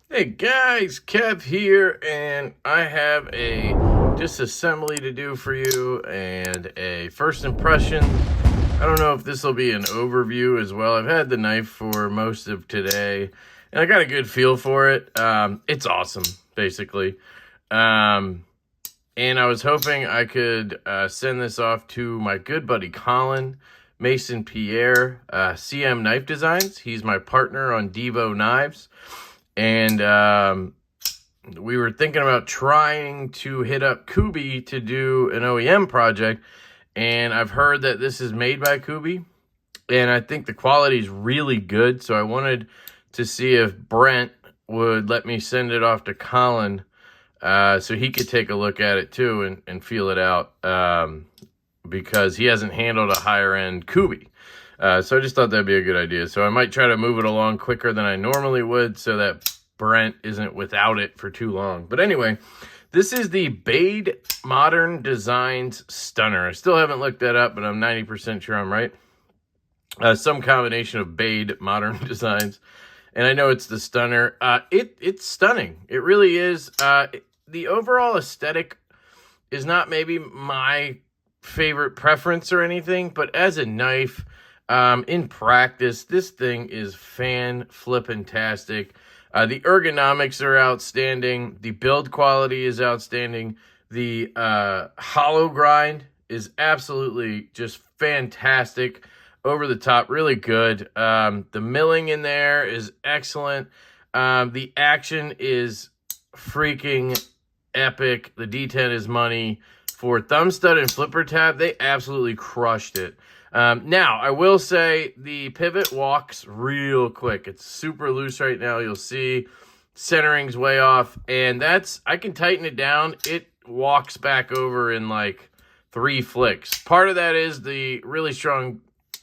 Hey guys, Kev here, and I have a disassembly to do for you and a first impression. I don't know if this will be an overview as well. I've had the knife for most of today, and I got a good feel for it. It's awesome, basically. And I was hoping I could send this off to my good buddy Colin Mason Pierre, CM Knife Designs. He's my partner on Devo Knives. And we were thinking about trying to hit up Kubey to do an OEM project. And I've heard that this is made by Kubey. And I think the quality is really good. So I wanted to see if Brent would let me send it off to Colin so he could take a look at it too and feel it out. Because he hasn't handled a higher end Kubey. So I just thought that'd be a good idea. So I might try to move it along quicker than I normally would so that Brent isn't without it for too long. But anyway, this is the Bade Modern Designs Stunner. I still haven't looked that up, but I'm 90% sure I'm right. Some combination of Bade Modern Designs. And I know it's the Stunner. It's stunning. It really is. The overall aesthetic is not maybe my favorite preference or anything, but as a knife, in practice, this thing is fan-flippin-tastic. The ergonomics are outstanding. The build quality is outstanding. The hollow grind is absolutely just fantastic. Over the top, really good. The milling in there is excellent. The action is freaking epic. The D10 is money. For thumb stud and flipper tab, they absolutely crushed it. Now, I will say the pivot walks real quick. It's super loose right now. You'll see centering's way off. And I can tighten it down. It walks back over in like 3 flicks. Part of that is the really strong,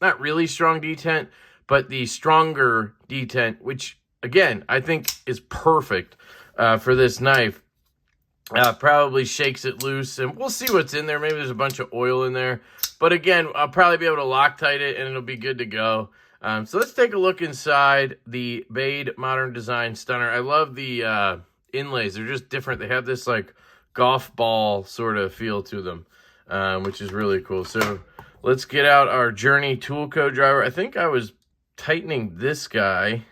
not really strong detent, but the stronger detent, which, again, I think is perfect for this knife. Probably shakes it loose, and we'll see what's in there. Maybe there's a bunch of oil in there. But again, I'll probably be able to Loctite it, and it'll be good to go. So let's take a look inside the Bade Modern Design Stunner. I love the inlays. They're just different. They have this like golf ball sort of feel to them, which is really cool. So let's get out our Journey tool code driver. I think I was tightening this guy.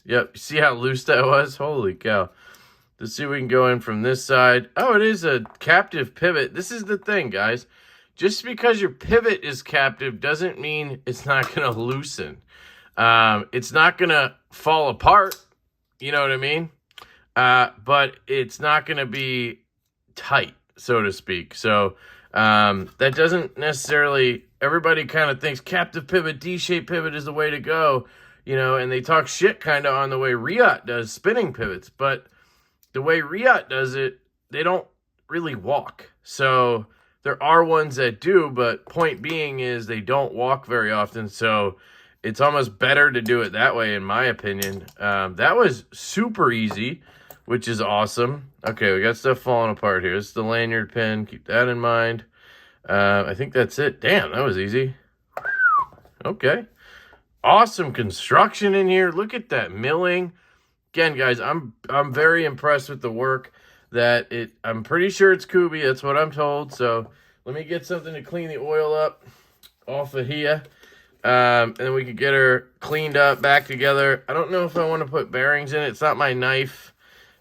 Yep, see how loose that was? Holy cow. Let's see if we can go in from this side. Oh, it is a captive pivot. This is the thing, guys. Just because your pivot is captive doesn't mean it's not going to loosen. It's not going to fall apart. You know what I mean? But it's not going to be tight, so to speak. So that doesn't necessarily... Everybody kind of thinks captive pivot, D-shaped pivot is the way to go. You know, and they talk shit kind of on the way Riot does spinning pivots. But the way Riot does it, they don't really walk. So there are ones that do, but point being is they don't walk very often. So it's almost better to do it that way, in my opinion. That was super easy, which is awesome. Okay, we got stuff falling apart here. This is the lanyard pin. Keep that in mind. I think that's it. Damn, that was easy. Okay. Awesome construction in here. Look at that milling. Again, guys, I'm very impressed with the work that I'm pretty sure it's Kubey. That's what I'm told. So let me get something to clean the oil up off of here. And then we could get her cleaned up, back together. I don't know if I want to put bearings in it. It's not my knife.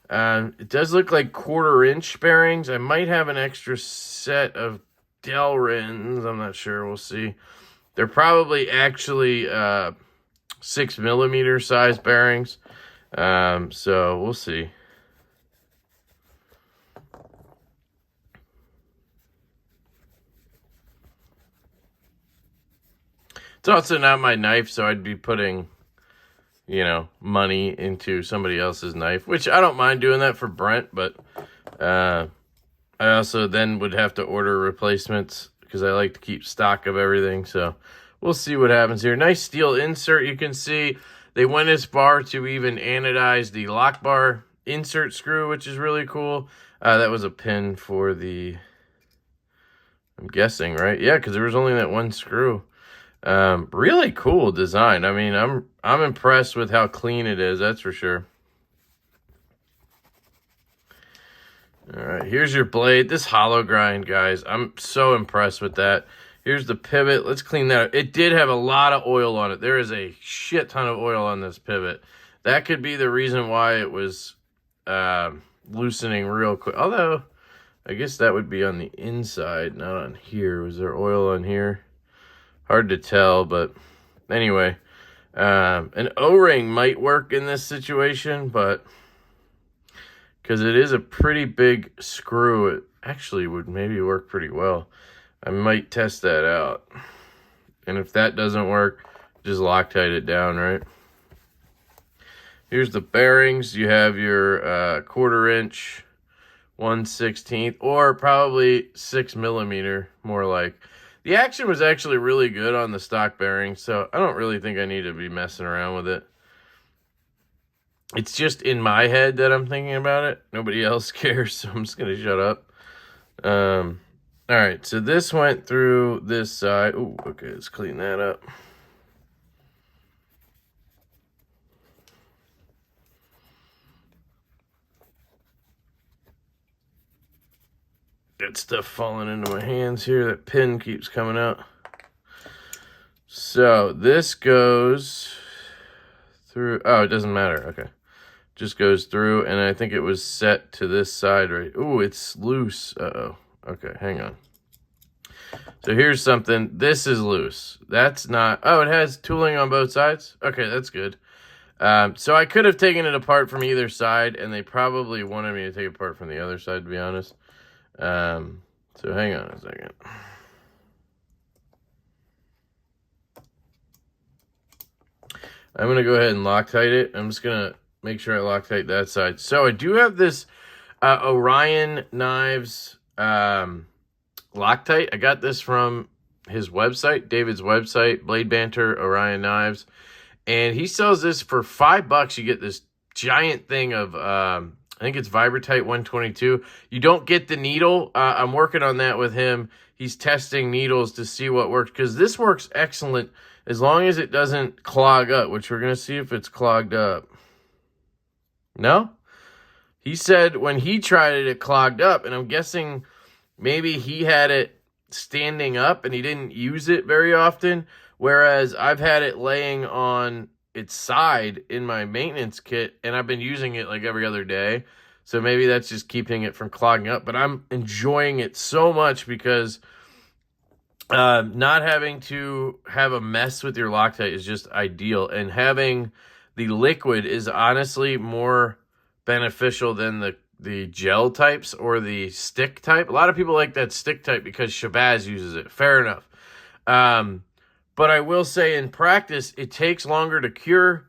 It does look like 1/4-inch bearings. I might have an extra set of Delrins. I'm not sure. We'll see. They're probably actually 6mm size bearings. So we'll see. It's also not my knife, so I'd be putting, you know, money into somebody else's knife, which I don't mind doing that for Brent, but I also then would have to order replacements because I like to keep stock of everything. So we'll see what happens here. Nice steel insert. You can see they went as far to even anodize the lock bar insert screw, which is really cool. That was a pin for the, I'm guessing, right? Yeah, because there was only that one screw. Really cool design. I mean, I'm impressed with how clean it is, that's for sure. All right, here's your blade. This hollow grind, guys, I'm so impressed with that. Here's the pivot. Let's clean that up. It did have a lot of oil on it. There is a shit ton of oil on this pivot. That could be the reason why it was loosening real quick. Although, I guess that would be on the inside, not on here. Was there oil on here? Hard to tell, but anyway. An O-ring might work in this situation, but because it is a pretty big screw, it actually would maybe work pretty well. I might test that out. And if that doesn't work, just Loctite it down, right? Here's the bearings. You have your 1/4 inch, 1/16, or probably 6 millimeter, more like. The action was actually really good on the stock bearing, so I don't really think I need to be messing around with it. It's just in my head that I'm thinking about it. Nobody else cares, so I'm just going to shut up. All right, so this went through this side. Ooh, okay, let's clean that up. Got stuff falling into my hands here. That pin keeps coming out. So this goes through. Oh, it doesn't matter. Okay. Just goes through, and I think it was set to this side, right? Ooh, it's loose. Uh-oh. Okay, hang on. So here's something. This is loose. That's not. Oh, it has tooling on both sides? Okay, that's good. So I could have taken it apart from either side, and they probably wanted me to take it apart from the other side, to be honest. So hang on a second. I'm going to go ahead and Loctite it. I'm just going to make sure I Loctite that side. So I do have this Orion Knives Loctite. I got this from his website, David's website, Blade Banter Orion Knives. And he sells this for $5. You get this giant thing of, I think it's Vibratite 122. You don't get the needle. I'm working on that with him. He's testing needles to see what works, because this works excellent as long as it doesn't clog up, which we're going to see if it's clogged up. No? He said when he tried it, it clogged up, and I'm guessing maybe he had it standing up and he didn't use it very often, whereas I've had it laying on its side in my maintenance kit, and I've been using it like every other day. So maybe that's just keeping it from clogging up. But I'm enjoying it so much because not having to have a mess with your Loctite is just ideal. And having the liquid is honestly more beneficial than the gel types or the stick type. A lot of people like that stick type because Shabazz uses it. Fair enough. But I will say in practice, it takes longer to cure.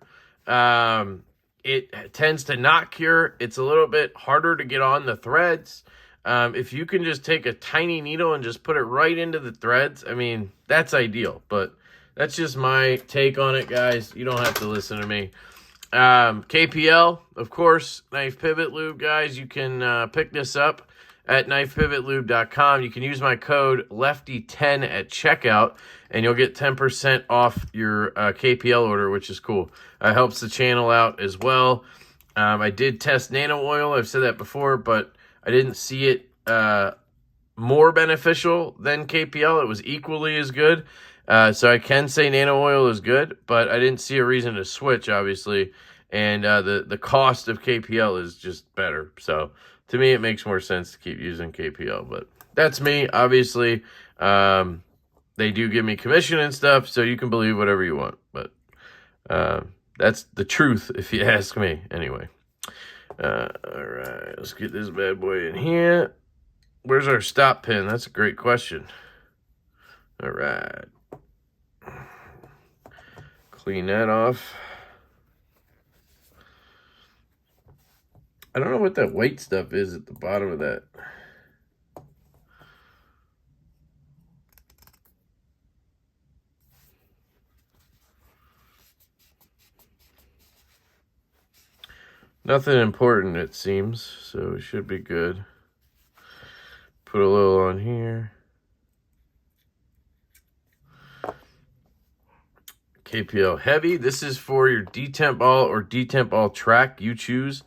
It tends to not cure. It's a little bit harder to get on the threads. If you can just take a tiny needle and just put it right into the threads, I mean, that's ideal. But that's just my take on it, guys. You don't have to listen to me. KPL, of course, Knife Pivot Lube, guys. You can pick this up at knifepivotlube.com. You can use my code LEFTY10 at checkout, and you'll get 10% off your KPL order, which is cool. Helps the channel out as well. I did test nano oil. I've said that before, but I didn't see it more beneficial than KPL. It was equally as good. So I can say nano oil is good, but I didn't see a reason to switch, obviously. And the cost of KPL is just better. So to me, it makes more sense to keep using KPL. But that's me, obviously. They do give me commission and stuff, so you can believe whatever you want. But that's the truth, if you ask me. Anyway. All right, let's get this bad boy in here. Where's our stop pin? That's a great question. All right. Clean that off. I don't know what that white stuff is at the bottom of that. Nothing important, it seems, so it should be good. Put a little on here. KPL heavy. This is for your detemp all or detemp all track. You choose.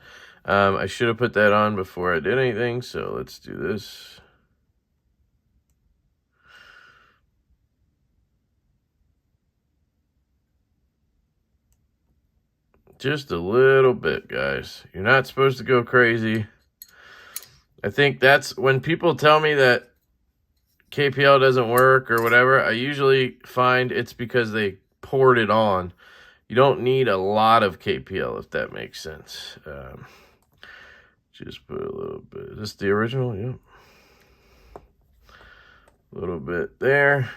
I should have put that on before I did anything, so let's do this. Just a little bit, guys. You're not supposed to go crazy. I think that's when people tell me that KPL doesn't work or whatever, I usually find it's because they poured it on. You don't need a lot of KPL, if that makes sense. Just put a little bit. Is this the original? Yep. A little bit there.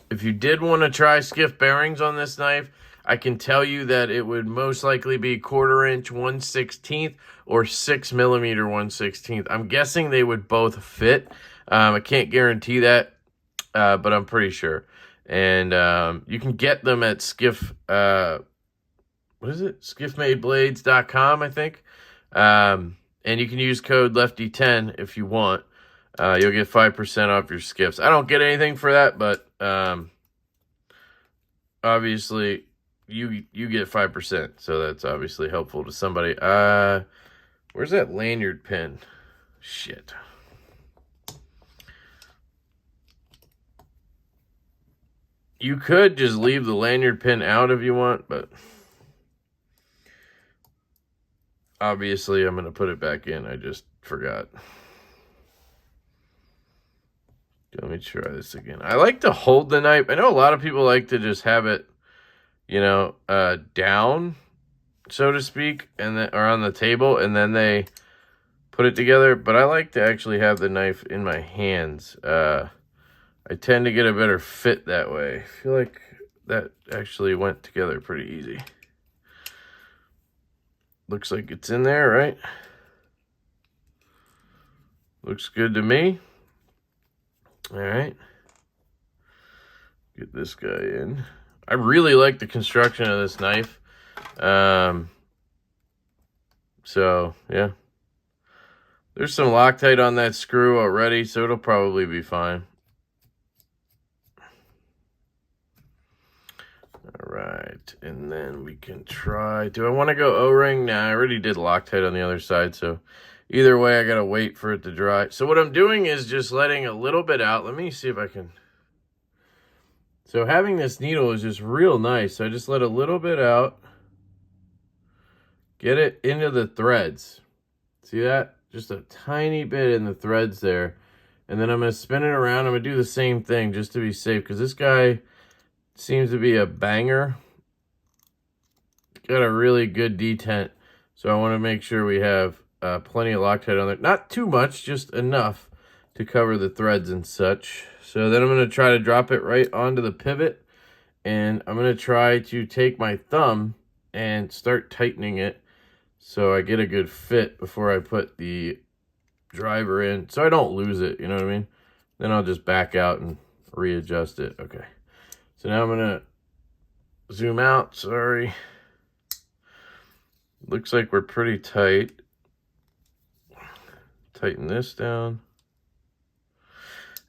If you did want to try skiff bearings on this knife, I can tell you that it would most likely be 1/4 inch 1/16 or 6mm 1/16. I'm guessing they would both fit. I can't guarantee that, but I'm pretty sure. And you can get them at skiff, what is it? skiffmadeblades.com, I think. And you can use code LeftyEDC if you want. You'll get 5% off your skiffs. I don't get anything for that, but obviously you get 5%, so that's obviously helpful to somebody. Where's that lanyard pin? Shit. You could just leave the lanyard pin out if you want, but obviously I'm going to put it back in. I just forgot. Let me try this again. I like to hold the knife. I know a lot of people like to just have it, you know, down, so to speak, and then, or on the table, and then they put it together. But I like to actually have the knife in my hands. I tend to get a better fit that way. I feel like that actually went together pretty easy. Looks like it's in there, right? Looks good to me. All right. Get this guy in. I really like the construction of this knife. So, yeah. There's some Loctite on that screw already, so it'll probably be fine. All right, and then we can try. Do I want to go O-ring? Nah, I already did Loctite on the other side, so either way, I got to wait for it to dry. So what I'm doing is just letting a little bit out. Let me see if I can. So having this needle is just real nice. So I just let a little bit out. Get it into the threads. See that? Just a tiny bit in the threads there. And then I'm going to spin it around. I'm going to do the same thing just to be safe, because this guy seems to be a banger. Got a really good detent. So I want to make sure we have plenty of Loctite on there. Not too much, just enough to cover the threads and such. So then I'm going to try to drop it right onto the pivot. And I'm going to try to take my thumb and start tightening it so I get a good fit before I put the driver in, so I don't lose it, you know what I mean? Then I'll just back out and readjust it. Okay. So now I'm going to zoom out. Sorry. Looks like we're pretty tight. Tighten this down.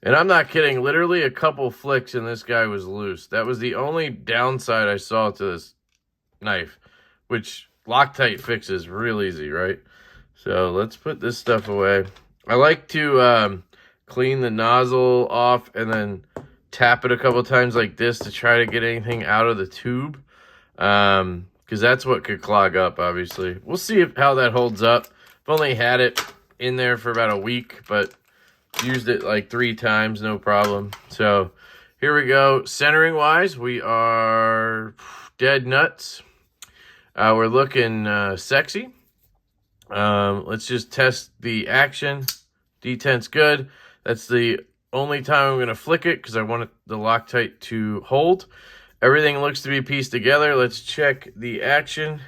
And I'm not kidding. Literally a couple flicks and this guy was loose. That was the only downside I saw to this knife, which Loctite fixes real easy, right? So let's put this stuff away. I like to clean the nozzle off and then tap it a couple times like this to try to get anything out of the tube, because that's what could clog up, obviously. We'll see how that holds up. I've only had it in there for about a week, but used it like 3 times, no problem. So here we go. Centering wise, we are dead nuts. We're looking sexy. Let's just test the action. Detent's good. That's the only time I'm going to flick it because I want the Loctite to hold. Everything looks to be pieced together. Let's check the action.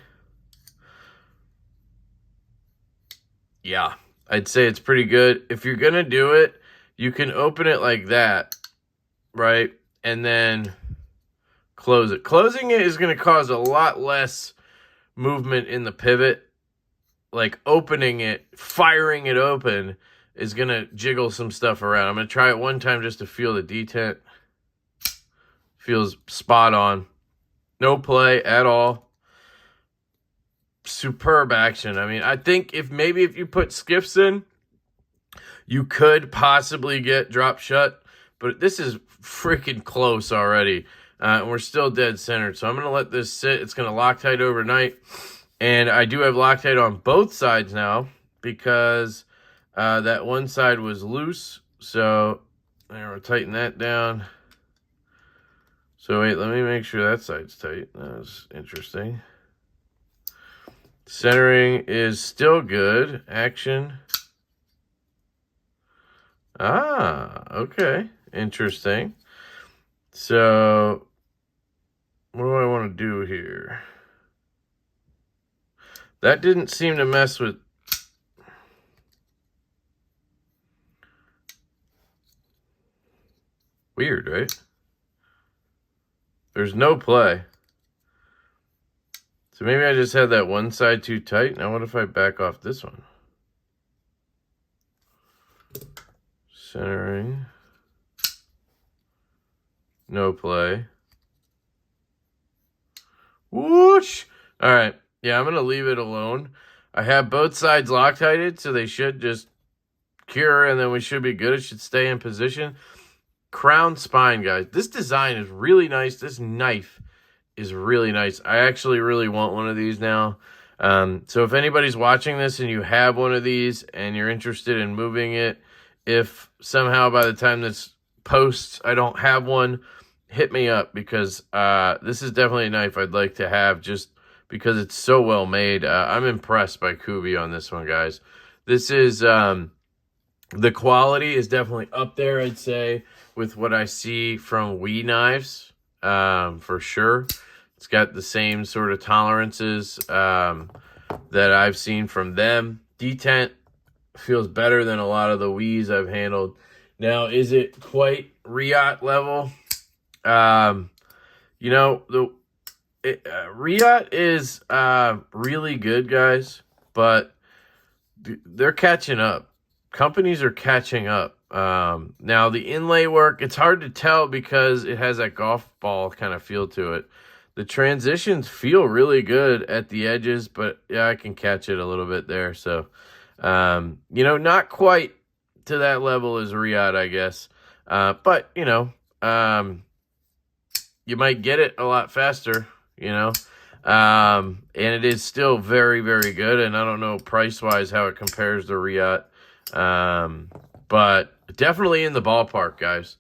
Yeah, I'd say it's pretty good. If you're going to do it, you can open it like that, right? And then close it. Closing it is going to cause a lot less movement in the pivot. Like opening it, firing it open is going to jiggle some stuff around. I'm going to try it one time just to feel the detent. Feels spot on. No play at all. Superb action. I mean, I think if you put skiffs in, you could possibly get drop shut, but this is freaking close already. And we're still dead centered. So I'm going to let this sit. It's going to Loctite overnight. And I do have Loctite on both sides now because that one side was loose. So there, we'll tighten that down. So wait, let me make sure that side's tight. That's interesting. Centering is still good. Action. Ah, okay. Interesting. So what do I want to do here? That didn't seem to mess with... Weird, right? There's no play. So maybe I just had that one side too tight. Now what if I back off this one? Centering. No play. Whoosh! Alright. Yeah, I'm going to leave it alone. I have both sides Loctited, so they should just cure, and then we should be good. It should stay in position. Crown spine, guys. This design is really nice. This knife is really nice. I actually really want one of these now. So if anybody's watching this and you have one of these and you're interested in moving it, if somehow by the time this posts I don't have one, hit me up, because this is definitely a knife I'd like to have just because it's so well made. I'm impressed by Kubey on this one, guys. This is... the quality is definitely up there, I'd say, with what I see from Kubey Knives, for sure. It's got the same sort of tolerances that I've seen from them. Detent feels better than a lot of the Kubeys I've handled. Now, is it quite Riot level? You know, Riot is really good, guys, but they're catching up. Companies are catching up. Now, the inlay work, it's hard to tell because it has that golf ball kind of feel to it. The transitions feel really good at the edges, but yeah, I can catch it a little bit there. So, you know, not quite to that level as Riot, I guess. But, you know, you might get it a lot faster, you know. And it is still very, very good. And I don't know price-wise how it compares to Riot. But definitely in the ballpark, guys.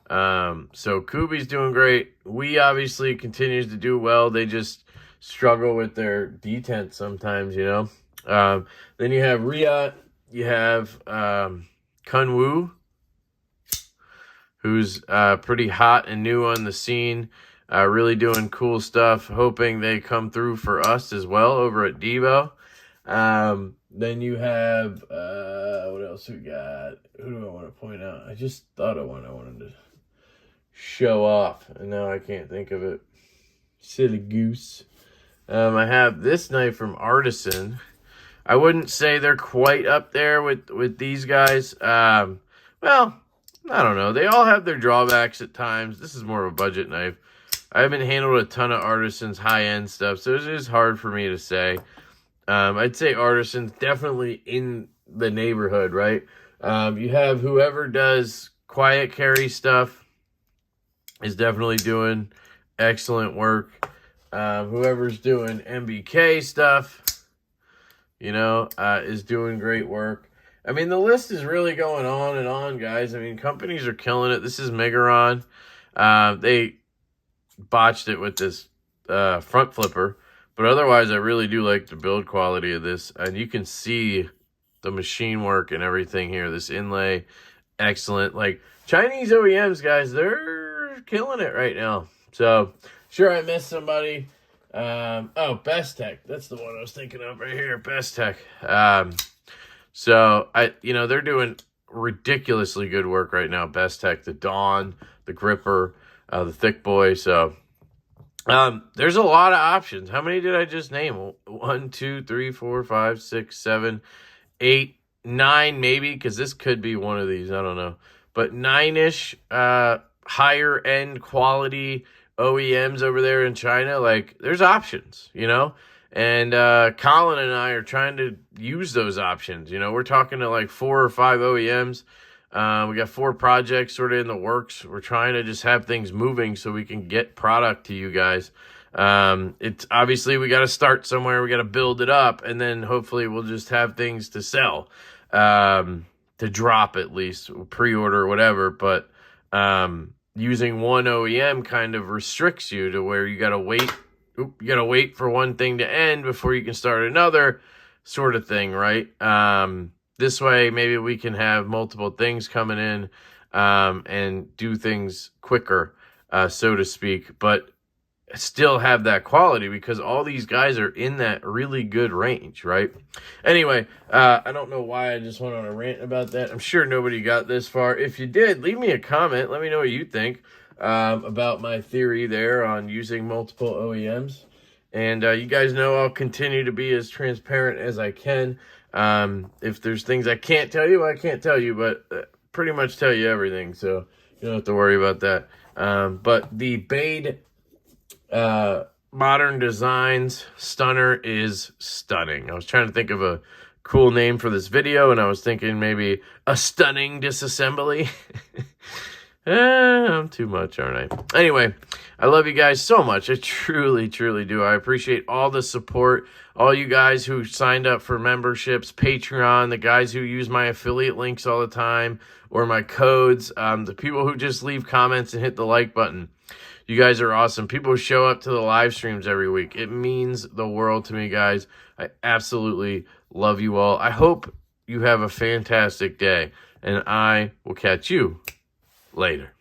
So Kubey's doing great. We obviously continues to do well. They just struggle with their detent sometimes, you know. Then you have Riot. You have Kunwu, who's pretty hot and new on the scene. Really doing cool stuff. Hoping they come through for us as well over at Devo. Then you have, what else we got? Who do I want to point out? I just thought of one I wanted to show off, and now I can't think of it. Silly goose. I have this knife from Artisan. I wouldn't say they're quite up there with these guys. Well, I don't know. They all have their drawbacks at times. This is more of a budget knife. I haven't handled a ton of Artisan's high-end stuff, so it is hard for me to say. I'd say Artisan's definitely in the neighborhood, right? You have whoever does quiet carry stuff is definitely doing excellent work. Whoever's doing MBK stuff, you know, is doing great work. I mean, the list is really going on and on, guys. I mean, companies are killing it. This is Megaron. They botched it with this front flipper. But otherwise, I really do like the build quality of this. And you can see the machine work and everything here. This inlay, excellent. Like, Chinese OEMs, guys, they're killing it right now. So, sure, I missed somebody. Oh, Best Tech. That's the one I was thinking of right here. Best Tech. So, you know, they're doing ridiculously good work right now. Best Tech, the Dawn, the Gripper, the Thick Boy. So, there's a lot of options. How many did I just name? 1, 2, 3, 4, 5, 6, 7, 8, 9 maybe, because this could be one of these. I don't know. But 9-ish higher end quality OEMs over there in China, like, there's options, you know? And Colin and I are trying to use those options. You know, we're talking to like 4 or 5 OEMs. We got 4 projects sort of in the works. We're trying to just have things moving so we can get product to you guys. It's obviously we got to start somewhere. We got to build it up, and then hopefully we'll just have things to sell, to drop at least, pre-order or whatever. But using one OEM kind of restricts you to where you got to wait. You got to wait for one thing to end before you can start another sort of thing, right? This way, maybe we can have multiple things coming in and do things quicker, so to speak, but still have that quality because all these guys are in that really good range, right? Anyway, I don't know why I just went on a rant about that. I'm sure nobody got this far. If you did, leave me a comment. Let me know what you think about my theory there on using multiple OEMs. And you guys know I'll continue to be as transparent as I can. If there's things I can't tell you, I can't tell you, but pretty much tell you everything, so you don't have to worry about that. But the Bade Modern Designs Stunner is stunning. I was trying to think of a cool name for this video, and I was thinking maybe a Stunning Disassembly. I'm too much, aren't I? Anyway, I love you guys so much. I truly, truly do. I appreciate all the support. All you guys who signed up for memberships, Patreon, the guys who use my affiliate links all the time, or my codes, the people who just leave comments and hit the like button. You guys are awesome. People who show up to the live streams every week. It means the world to me, guys. I absolutely love you all. I hope you have a fantastic day, and I will catch you later.